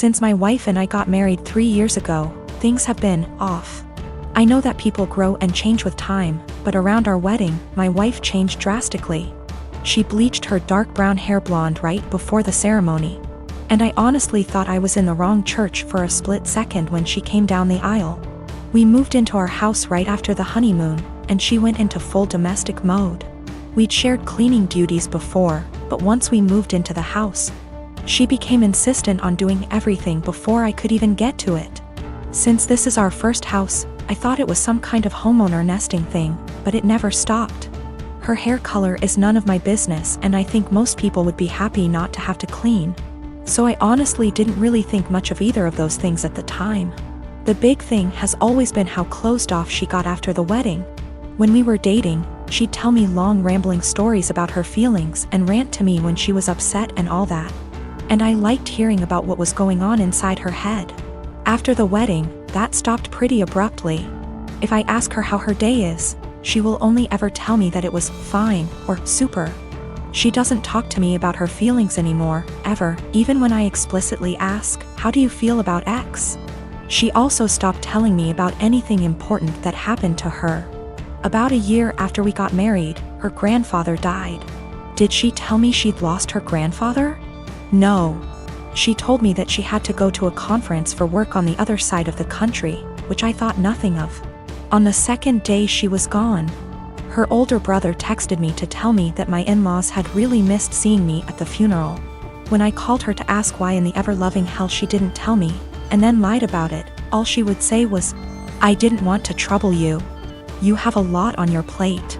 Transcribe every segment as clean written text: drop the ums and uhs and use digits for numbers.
Since my wife and I got married 3 years ago, things have been off. I know that people grow and change with time, but around our wedding, my wife changed drastically. She bleached her dark brown hair blonde right before the ceremony. And I honestly thought I was in the wrong church for a split second when she came down the aisle. We moved into our house right after the honeymoon, and she went into full domestic mode. We'd shared cleaning duties before, but once we moved into the house, she became insistent on doing everything before I could even get to it. Since this is our first house, I thought it was some kind of homeowner nesting thing, but it never stopped. Her hair color is none of my business, and I think most people would be happy not to have to clean. So I honestly didn't really think much of either of those things at the time. The big thing has always been how closed off she got after the wedding. When we were dating, she'd tell me long rambling stories about her feelings and rant to me when she was upset and all that. And I liked hearing about what was going on inside her head. After the wedding, that stopped pretty abruptly. If I ask her how her day is, she will only ever tell me that it was fine or super. She doesn't talk to me about her feelings anymore, ever, even when I explicitly ask, "How do you feel about X?" She also stopped telling me about anything important that happened to her. About a year after we got married, her grandfather died. Did she tell me she'd lost her grandfather? No. She told me that she had to go to a conference for work on the other side of the country, which I thought nothing of. On the second day she was gone. Her older brother texted me to tell me that my in-laws had really missed seeing me at the funeral. When I called her to ask why in the ever-loving hell she didn't tell me, and then lied about it, all she would say was, "I didn't want to trouble you. You have a lot on your plate."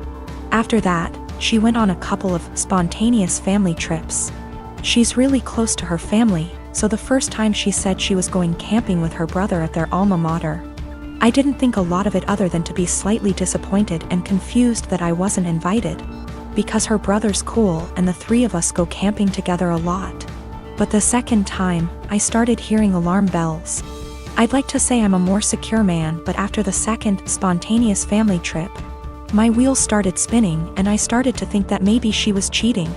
After that, she went on a couple of spontaneous family trips. She's really close to her family, so the first time she said she was going camping with her brother at their alma mater. I didn't think a lot of it other than to be slightly disappointed and confused that I wasn't invited, because her brother's cool and the three of us go camping together a lot. But the second time, I started hearing alarm bells. I'd like to say I'm a more secure man, but after the second spontaneous family trip, my wheels started spinning and I started to think that maybe she was cheating.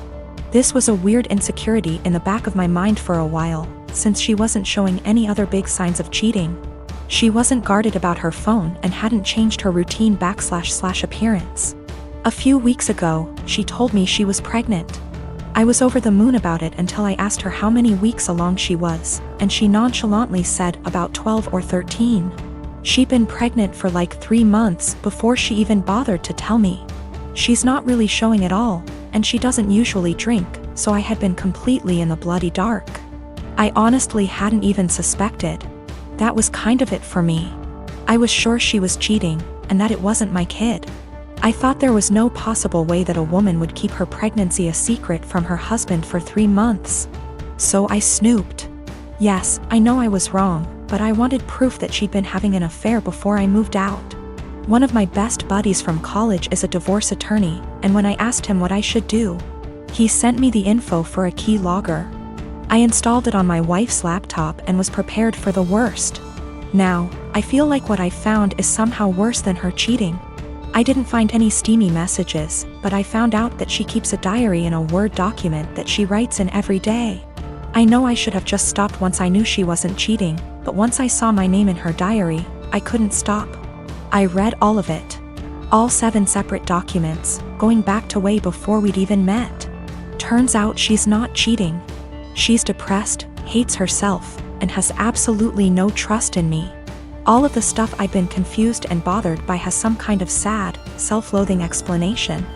This was a weird insecurity in the back of my mind for a while, since she wasn't showing any other big signs of cheating. She wasn't guarded about her phone and hadn't changed her routine / appearance. A few weeks ago, she told me she was pregnant. I was over the moon about it until I asked her how many weeks along she was, and she nonchalantly said about 12 or 13. She'd been pregnant for like 3 months before she even bothered to tell me. She's not really showing at all, and she doesn't usually drink, so I had been completely in the bloody dark. I honestly hadn't even suspected. That was kind of it for me. I was sure she was cheating, and that it wasn't my kid. I thought there was no possible way that a woman would keep her pregnancy a secret from her husband for 3 months. So I snooped. Yes, I know I was wrong, but I wanted proof that she'd been having an affair before I moved out. One of my best buddies from college is a divorce attorney, and when I asked him what I should do, he sent me the info for a key logger. I installed it on my wife's laptop and was prepared for the worst. Now, I feel like what I found is somehow worse than her cheating. I didn't find any steamy messages, but I found out that she keeps a diary in a Word document that she writes in every day. I know I should have just stopped once I knew she wasn't cheating, but once I saw my name in her diary, I couldn't stop. I read all of it. All 7 separate documents, going back to way before we'd even met. Turns out she's not cheating. She's depressed, hates herself, and has absolutely no trust in me. All of the stuff I've been confused and bothered by has some kind of sad, self-loathing explanation.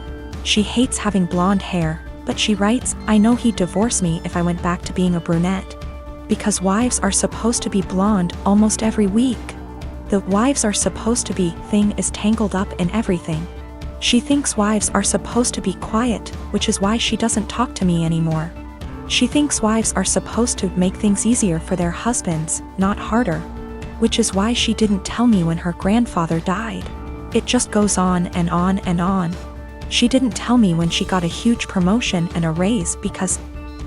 She hates having blonde hair, but she writes, "I know he'd divorce me if I went back to being a brunette. Because wives are supposed to be blonde almost every week." The "wives are supposed to be" thing is tangled up in everything. She thinks wives are supposed to be quiet, which is why she doesn't talk to me anymore. She thinks wives are supposed to make things easier for their husbands, not harder. Which is why she didn't tell me when her grandfather died. It just goes on and on and on. She didn't tell me when she got a huge promotion and a raise because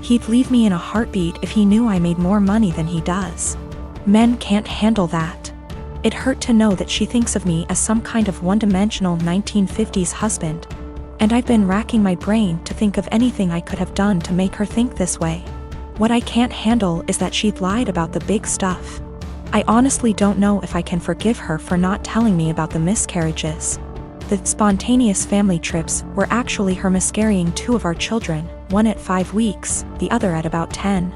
he'd leave me in a heartbeat if he knew I made more money than he does. Men can't handle that. It hurt to know that she thinks of me as some kind of one-dimensional 1950s husband, and I've been racking my brain to think of anything I could have done to make her think this way. What I can't handle is that she'd lied about the big stuff. I honestly don't know if I can forgive her for not telling me about the miscarriages. The spontaneous family trips were actually her miscarrying 2 of our children, one at 5 weeks, the other at about 10.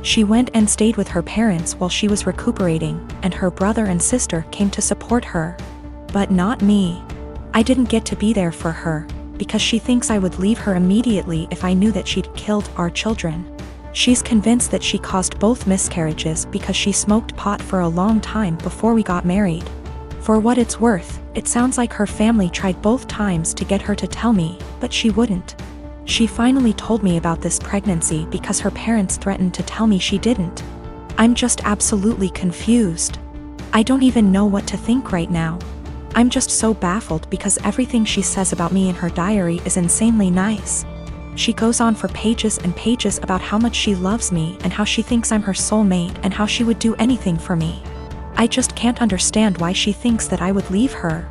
She went and stayed with her parents while she was recuperating, and her brother and sister came to support her. But not me. I didn't get to be there for her, because she thinks I would leave her immediately if I knew that she'd killed our children. She's convinced that she caused both miscarriages because she smoked pot for a long time before we got married. For what it's worth, it sounds like her family tried both times to get her to tell me, but she wouldn't. She finally told me about this pregnancy because her parents threatened to tell me she didn't. I'm just absolutely confused. I don't even know what to think right now. I'm just so baffled because everything she says about me in her diary is insanely nice. She goes on for pages and pages about how much she loves me and how she thinks I'm her soulmate and how she would do anything for me. I just can't understand why she thinks that I would leave her.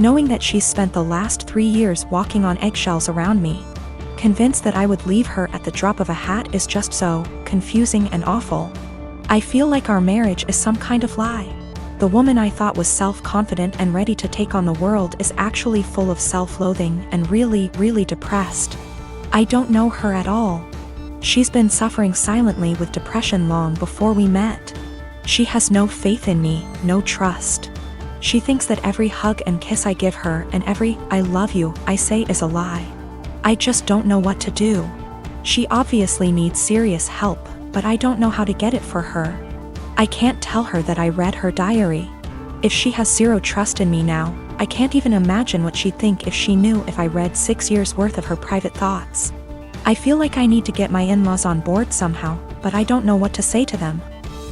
Knowing that she's spent the last 3 years walking on eggshells around me, convinced that I would leave her at the drop of a hat is just so confusing and awful. I feel like our marriage is some kind of lie. The woman I thought was self-confident and ready to take on the world is actually full of self-loathing and really, really depressed. I don't know her at all. She's been suffering silently with depression long before we met. She has no faith in me, no trust. She thinks that every hug and kiss I give her and every "I love you" I say is a lie. I just don't know what to do. She obviously needs serious help, but I don't know how to get it for her. I can't tell her that I read her diary. If she has zero trust in me now, I can't even imagine what she'd think if she knew if I read 6 years worth of her private thoughts. I feel like I need to get my in-laws on board somehow, but I don't know what to say to them.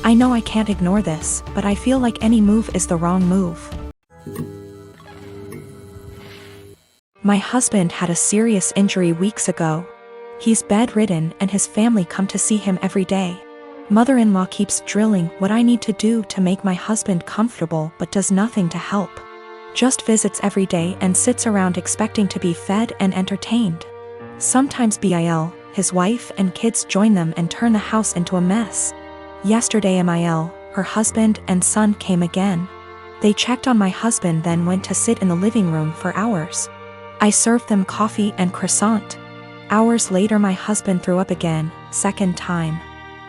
I know I can't ignore this, but I feel like any move is the wrong move. My husband had a serious injury weeks ago. He's bedridden and his family come to see him every day. Mother-in-law keeps drilling what I need to do to make my husband comfortable but does nothing to help. Just visits every day and sits around expecting to be fed and entertained. Sometimes Bil, his wife and kids join them and turn the house into a mess. Yesterday Mil, her husband and son came again. They checked on my husband then went to sit in the living room for hours. I served them coffee and croissant. Hours later my husband threw up again, second time.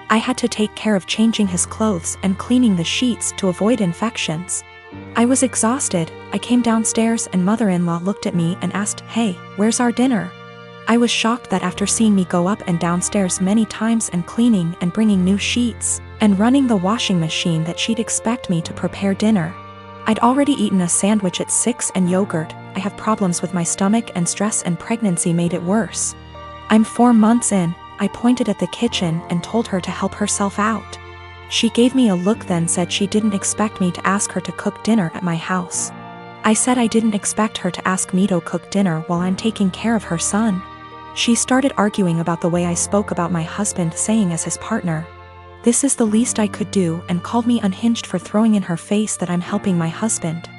I had to take care of changing his clothes and cleaning the sheets to avoid infections. I was exhausted. I came downstairs and mother-in-law looked at me and asked, "Hey, where's our dinner?" I was shocked that after seeing me go up and downstairs many times and cleaning and bringing new sheets and running the washing machine that she'd expect me to prepare dinner. I'd already eaten a sandwich at 6 and yogurt. I have problems with my stomach and stress and pregnancy made it worse. I'm 4 months in. I pointed at the kitchen and told her to help herself out. She gave me a look then said she didn't expect me to ask her to cook dinner at my house. I said I didn't expect her to ask me to cook dinner while I'm taking care of her son. She started arguing about the way I spoke about my husband saying as his partner. This is the least I could do and called me unhinged for throwing in her face that I'm helping my husband.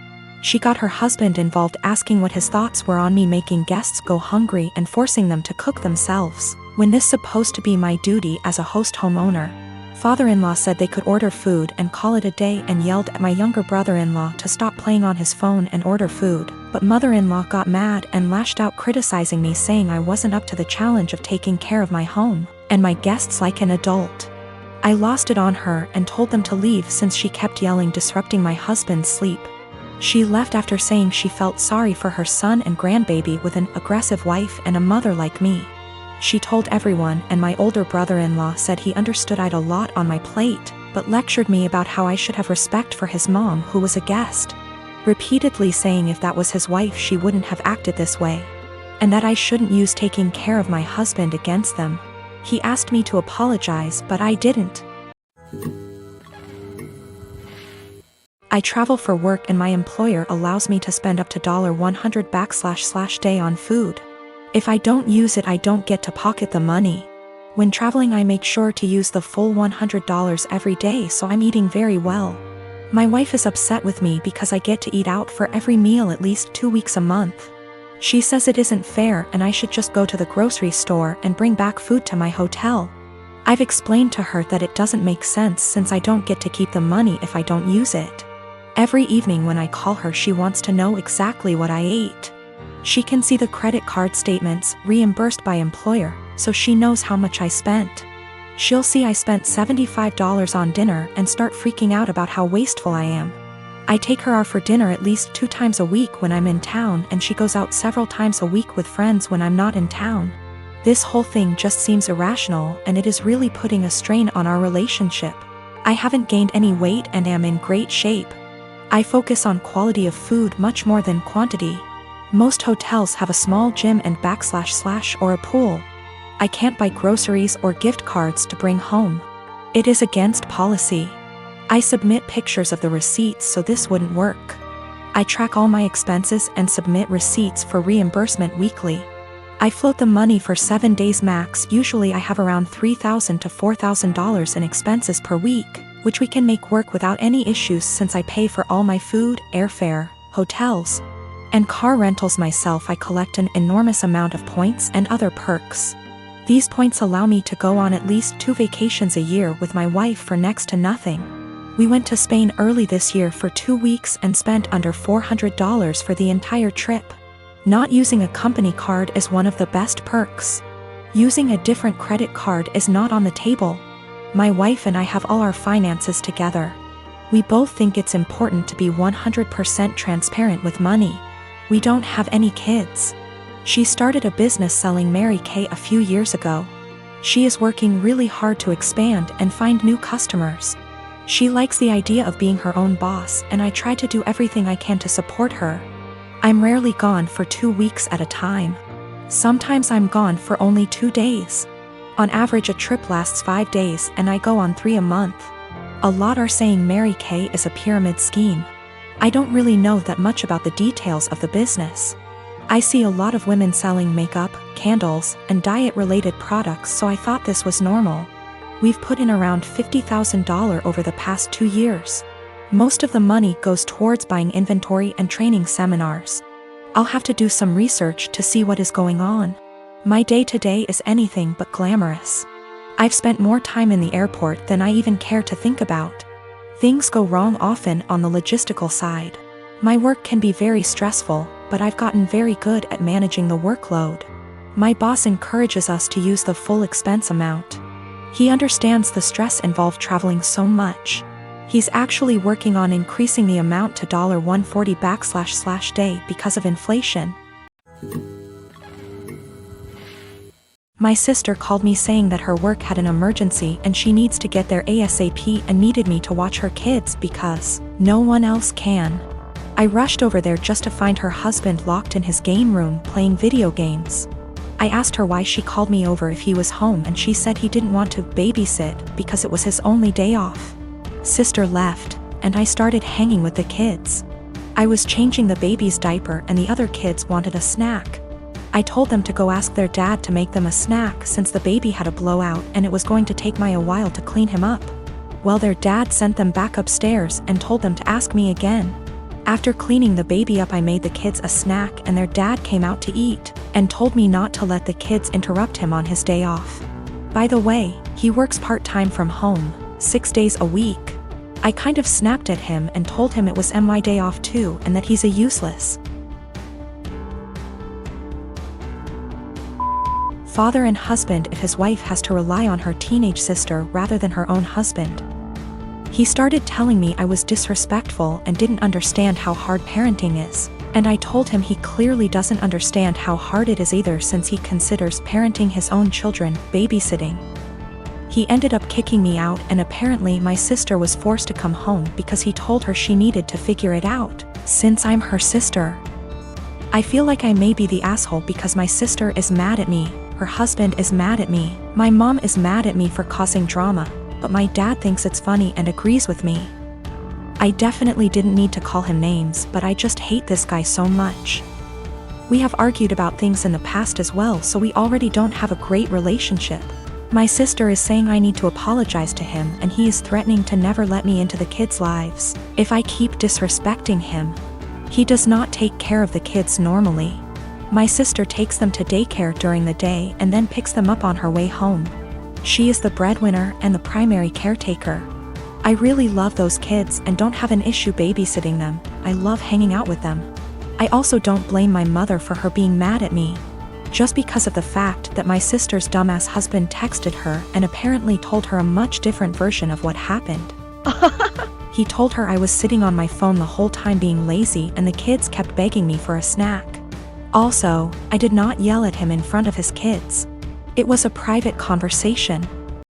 She got her husband involved asking what his thoughts were on me making guests go hungry and forcing them to cook themselves, when this supposed to be my duty as a host homeowner. Father-in-law said they could order food and call it a day and yelled at my younger brother-in-law to stop playing on his phone and order food, but mother-in-law got mad and lashed out criticizing me saying I wasn't up to the challenge of taking care of my home and my guests like an adult. I lost it on her and told them to leave since she kept yelling disrupting my husband's sleep. She left after saying she felt sorry for her son and grandbaby with an aggressive wife and a mother like me. She told everyone and my older brother-in-law said he understood I'd a lot on my plate, but lectured me about how I should have respect for his mom who was a guest. Repeatedly saying if that was his wife she wouldn't have acted this way. And that I shouldn't use taking care of my husband against them. He asked me to apologize but I didn't. I travel for work and my employer allows me to spend up to $100 / day on food. If I don't use it I don't get to pocket the money. When traveling I make sure to use the full $100 every day so I'm eating very well. My wife is upset with me because I get to eat out for every meal at least 2 weeks a month. She says it isn't fair and I should just go to the grocery store and bring back food to my hotel. I've explained to her that it doesn't make sense since I don't get to keep the money if I don't use it. Every evening when I call her, she wants to know exactly what I ate. She can see the credit card statements reimbursed by employer, so she knows how much I spent. She'll see I spent $75 on dinner and start freaking out about how wasteful I am. I take her out for dinner at least 2 times a week when I'm in town, and she goes out several times a week with friends when I'm not in town. This whole thing just seems irrational, and it is really putting a strain on our relationship. I haven't gained any weight and am in great shape. I focus on quality of food much more than quantity. Most hotels have a small gym and / or a pool. I can't buy groceries or gift cards to bring home. It is against policy. I submit pictures of the receipts, so this wouldn't work. I track all my expenses and submit receipts for reimbursement weekly. I float the money for 7 days max. Usually I have around $3,000 to $4,000 in expenses per week, which we can make work without any issues since I pay for all my food, airfare, hotels, and car rentals myself. I collect an enormous amount of points and other perks. These points allow me to go on at least 2 vacations a year with my wife for next to nothing. We went to Spain early this year for 2 weeks and spent under $400 for the entire trip. Not using a company card is one of the best perks. Using a different credit card is not on the table. My wife and I have all our finances together. We both think it's important to be 100% transparent with money. We don't have any kids. She started a business selling Mary Kay a few years ago. She is working really hard to expand and find new customers. She likes the idea of being her own boss, and I try to do everything I can to support her. I'm rarely gone for 2 weeks at a time. Sometimes I'm gone for only 2 days. On average, a trip lasts 5 days, and I go on 3 a month. A lot are saying Mary Kay is a pyramid scheme. I don't really know that much about the details of the business. I see a lot of women selling makeup, candles, and diet-related products, so I thought this was normal. We've put in around $50,000 over the past 2 years. Most of the money goes towards buying inventory and training seminars. I'll have to do some research to see what is going on. My day-to-day is anything but glamorous. I've spent more time in the airport than I even care to think about. Things go wrong often on the logistical side. My work can be very stressful, but I've gotten very good at managing the workload. My boss encourages us to use the full expense amount. He understands the stress involved traveling so much. He's actually working on increasing the amount to $140 / day because of inflation. My sister called me saying that her work had an emergency and she needs to get there ASAP and needed me to watch her kids because no one else can. I rushed over there just to find her husband locked in his game room playing video games. I asked her why she called me over if he was home, and she said he didn't want to babysit because it was his only day off. Sister left, and I started hanging with the kids. I was changing the baby's diaper and the other kids wanted a snack. I told them to go ask their dad to make them a snack since the baby had a blowout and it was going to take me a while to clean him up. Well, their dad sent them back upstairs and told them to ask me again. After cleaning the baby up, I made the kids a snack and their dad came out to eat and told me not to let the kids interrupt him on his day off. By the way, he works part-time from home, 6 days a week. I kind of snapped at him and told him it was my day off too and that he's a useless father and husband if his wife has to rely on her teenage sister rather than her own husband. He started telling me I was disrespectful and didn't understand how hard parenting is, and I told him he clearly doesn't understand how hard it is either since he considers parenting his own children babysitting. He ended up kicking me out, and apparently my sister was forced to come home because he told her she needed to figure it out, since I'm her sister. I feel like I may be the asshole because my sister is mad at me, her husband is mad at me, my mom is mad at me for causing drama, but my dad thinks it's funny and agrees with me. I definitely didn't need to call him names, but I just hate this guy so much. We have argued about things in the past as well, so we already don't have a great relationship. My sister is saying I need to apologize to him, and he is threatening to never let me into the kids' lives if I keep disrespecting him. He does not take care of the kids normally. My sister takes them to daycare during the day and then picks them up on her way home. She is the breadwinner and the primary caretaker. I really love those kids and don't have an issue babysitting them. I love hanging out with them. I also don't blame my mother for her being mad at me. Just because of the fact that my sister's dumbass husband texted her and apparently told her a much different version of what happened. He told her I was sitting on my phone the whole time being lazy and the kids kept begging me for a snack. Also, I did not yell at him in front of his kids. It was a private conversation.